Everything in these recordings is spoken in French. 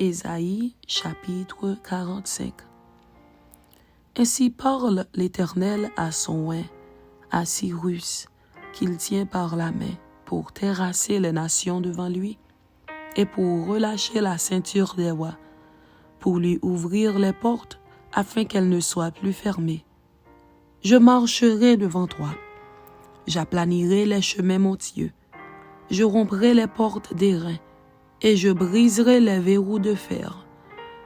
Ésaïe chapitre 45. Ainsi parle l'Éternel à son oint, à Cyrus, qu'il tient par la main, pour terrasser les nations devant lui, et pour relâcher la ceinture des rois, pour lui ouvrir les portes, afin qu'elles ne soient plus fermées. Je marcherai devant toi, j'aplanirai les chemins montueux, je romprai les portes d'airain, et je briserai les verrous de fer.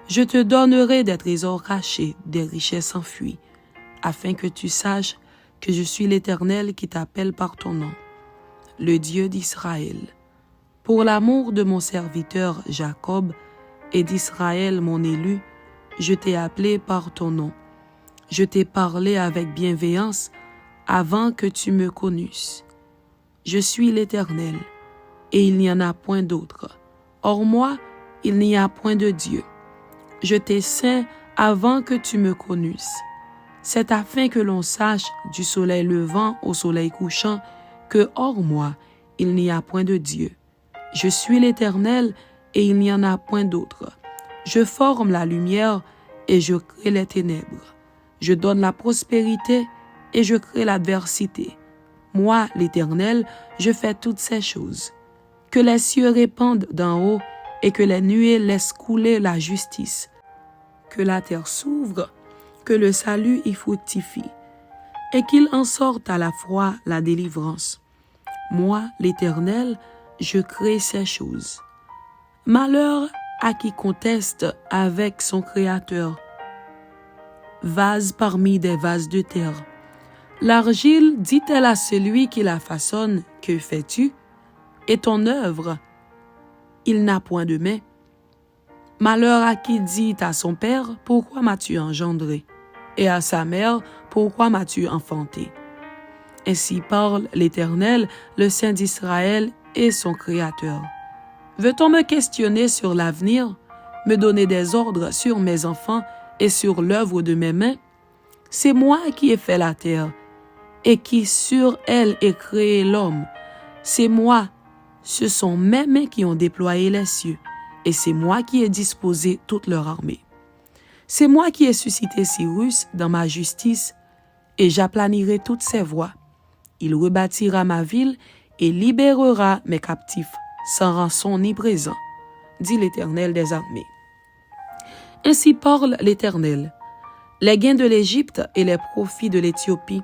Je te donnerai des trésors cachés, des richesses enfuies, afin que tu saches que je suis l'Éternel qui t'appelle par ton nom, le Dieu d'Israël. Pour l'amour de mon serviteur Jacob et d'Israël mon élu, je t'ai appelé par ton nom. Je t'ai parlé avec bienveillance avant que tu me connusses. Je suis l'Éternel, et il n'y en a point d'autre. Hors moi, il n'y a point de Dieu. Je t'ai ceint avant que tu me connusses. C'est afin que l'on sache du soleil levant au soleil couchant que hors moi, il n'y a point de Dieu. Je suis l'Éternel et il n'y en a point d'autre. Je forme la lumière et je crée les ténèbres. Je donne la prospérité et je crée l'adversité. Moi, l'Éternel, je fais toutes ces choses. Que les cieux répandent d'en haut et que les nuées laissent couler la justice. Que la terre s'ouvre, que le salut y fructifie, et qu'il en sorte à la fois la délivrance. Moi, l'Éternel, je crée ces choses. Malheur à qui conteste avec son Créateur. Vase parmi des vases de terre. L'argile dit-elle à celui qui la façonne, « Que fais-tu » et ton œuvre, il n'a point de main. Malheur à qui dit à son père, « Pourquoi m'as-tu engendré » et à sa mère, « Pourquoi m'as-tu enfanté » Ainsi parle l'Éternel, le Saint d'Israël et son Créateur. Veut-on me questionner sur l'avenir, me donner des ordres sur mes enfants et sur l'œuvre de mes mains? C'est moi qui ai fait la terre et qui sur elle ai créé l'homme. C'est moi. Ce sont mes mains qui ont déployé les cieux, et c'est moi qui ai disposé toute leur armée. C'est moi qui ai suscité Cyrus dans ma justice, et j'aplanirai toutes ses voies. Il rebâtira ma ville et libérera mes captifs, sans rançon ni présent, dit l'Éternel des armées. Ainsi parle l'Éternel. Les gains de l'Égypte et les profits de l'Éthiopie,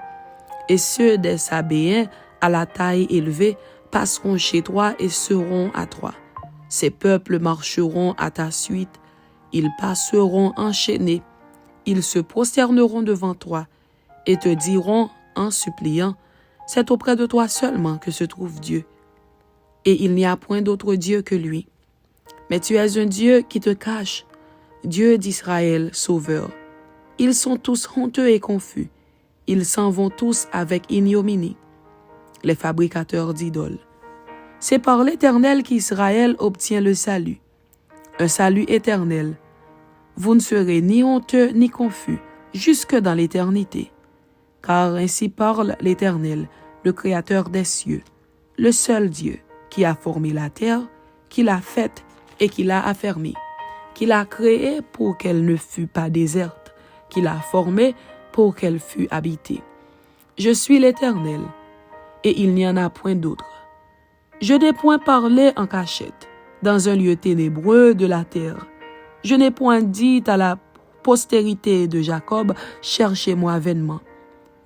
et ceux des Sabéens à la taille élevée, passeront chez toi et seront à toi. Ces peuples marcheront à ta suite, ils passeront enchaînés, ils se prosterneront devant toi et te diront en suppliant, c'est auprès de toi seulement que se trouve Dieu, et il n'y a point d'autre Dieu que lui. Mais tu es un Dieu qui te cache, Dieu d'Israël, Sauveur. Ils sont tous honteux et confus, ils s'en vont tous avec ignominie. Les fabricateurs d'idoles. C'est par l'Éternel qu'Israël obtient le salut, un salut éternel. Vous ne serez ni honteux ni confus, jusque dans l'éternité. Car ainsi parle l'Éternel, le Créateur des cieux, le seul Dieu qui a formé la terre, qui l'a faite et qui l'a affermie, qui l'a créée pour qu'elle ne fût pas déserte, qui l'a formée pour qu'elle fût habitée. Je suis l'Éternel, et il n'y en a point d'autre. Je n'ai point parlé en cachette, dans un lieu ténébreux de la terre. Je n'ai point dit à la postérité de Jacob, cherchez-moi vainement.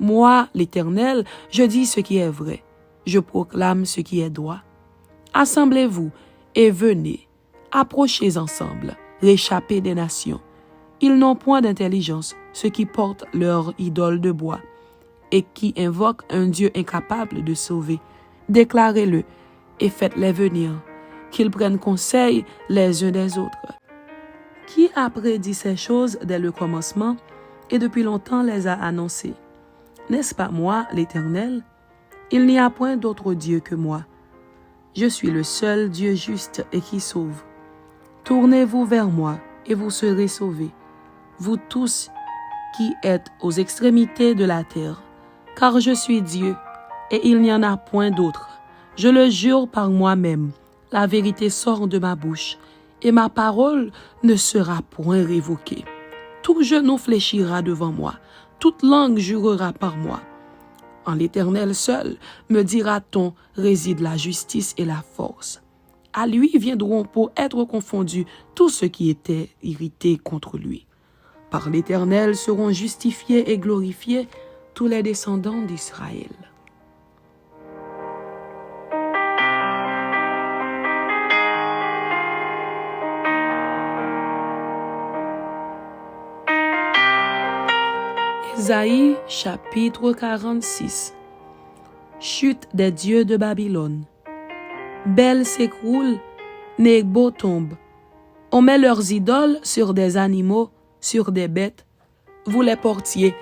Moi, l'Éternel, je dis ce qui est vrai, je proclame ce qui est droit. Assemblez-vous et venez, approchez ensemble, réchappez des nations. Ils n'ont point d'intelligence, ceux qui portent leur idole de bois, et qui invoquent un Dieu incapable de sauver. Déclarez-le et faites-les venir, qu'ils prennent conseil les uns des autres. Qui a prédit ces choses dès le commencement et depuis longtemps les a annoncées? N'est-ce pas moi, l'Éternel? Il n'y a point d'autre Dieu que moi. Je suis le seul Dieu juste et qui sauve. Tournez-vous vers moi et vous serez sauvés, vous tous qui êtes aux extrémités de la terre. Car je suis Dieu, et il n'y en a point d'autre. Je le jure par moi-même, la vérité sort de ma bouche, et ma parole ne sera point révoquée. Tout genou fléchira devant moi, toute langue jurera par moi. En l'Éternel seul, me dira-t-on, réside la justice et la force. À lui viendront pour être confondus tous ceux qui étaient irrités contre lui. Par l'Éternel seront justifiés et glorifiés tous les descendants d'Israël. Ésaïe chapitre 46. Chute des dieux de Babylone. Bel s'écroule, Nebo tombe. On met leurs idoles sur des animaux, sur des bêtes. Vous les portiez,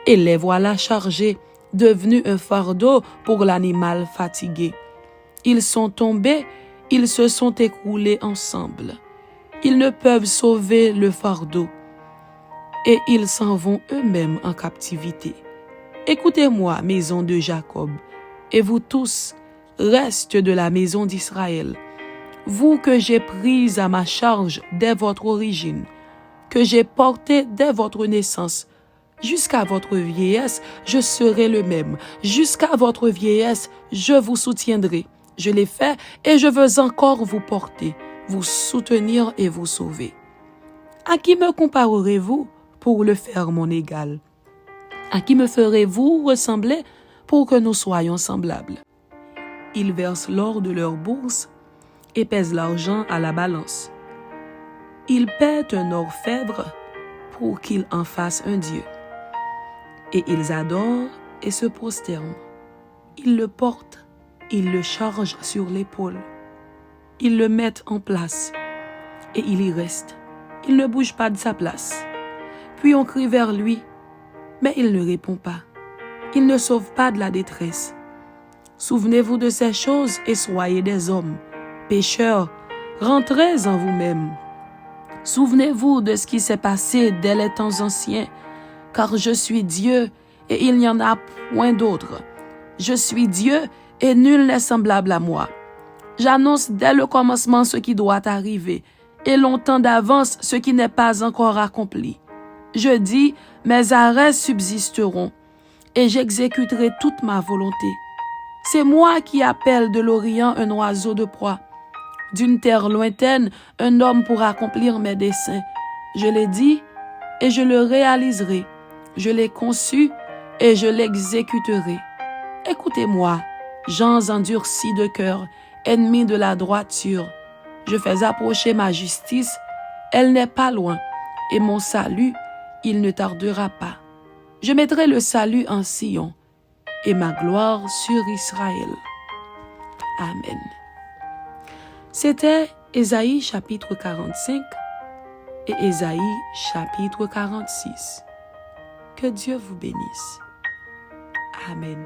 et les voilà chargés, devenus un fardeau pour l'animal fatigué. Ils sont tombés, ils se sont écroulés ensemble. Ils ne peuvent sauver le fardeau, et ils s'en vont eux-mêmes en captivité. Écoutez-moi, maison de Jacob, et vous tous, restes de la maison d'Israël, vous que j'ai pris à ma charge dès votre origine, que j'ai porté dès votre naissance. Jusqu'à votre vieillesse, je serai le même. Jusqu'à votre vieillesse, je vous soutiendrai. Je l'ai fait et je veux encore vous porter, vous soutenir et vous sauver. À qui me comparerez-vous pour le faire mon égal? À qui me ferez-vous ressembler pour que nous soyons semblables? Ils versent l'or de leur bourse et pèsent l'argent à la balance. Ils paient un orfèvre pour qu'il en fasse un dieu. Et ils adorent et se prosternent. Ils le portent, ils le chargent sur l'épaule. Ils le mettent en place et il y reste. Il ne bouge pas de sa place. Puis on crie vers lui, mais il ne répond pas. Il ne sauve pas de la détresse. Souvenez-vous de ces choses et soyez des hommes. Pécheurs, rentrez en vous-même. Souvenez-vous de ce qui s'est passé dès les temps anciens, car je suis Dieu et il n'y en a point d'autre. Je suis Dieu et nul n'est semblable à moi. J'annonce dès le commencement ce qui doit arriver et longtemps d'avance ce qui n'est pas encore accompli. Je dis, mes arrêts subsisteront et j'exécuterai toute ma volonté. C'est moi qui appelle de l'Orient un oiseau de proie, d'une terre lointaine un homme pour accomplir mes desseins. Je l'ai dit et je le réaliserai. Je l'ai conçu et je l'exécuterai. Écoutez-moi, gens endurcis de cœur, ennemis de la droiture. Je fais approcher ma justice, elle n'est pas loin, et mon salut, il ne tardera pas. Je mettrai le salut en Sion, et ma gloire sur Israël. Amen. C'était Ésaïe chapitre 45 et Ésaïe chapitre 46. Que Dieu vous bénisse. Amen.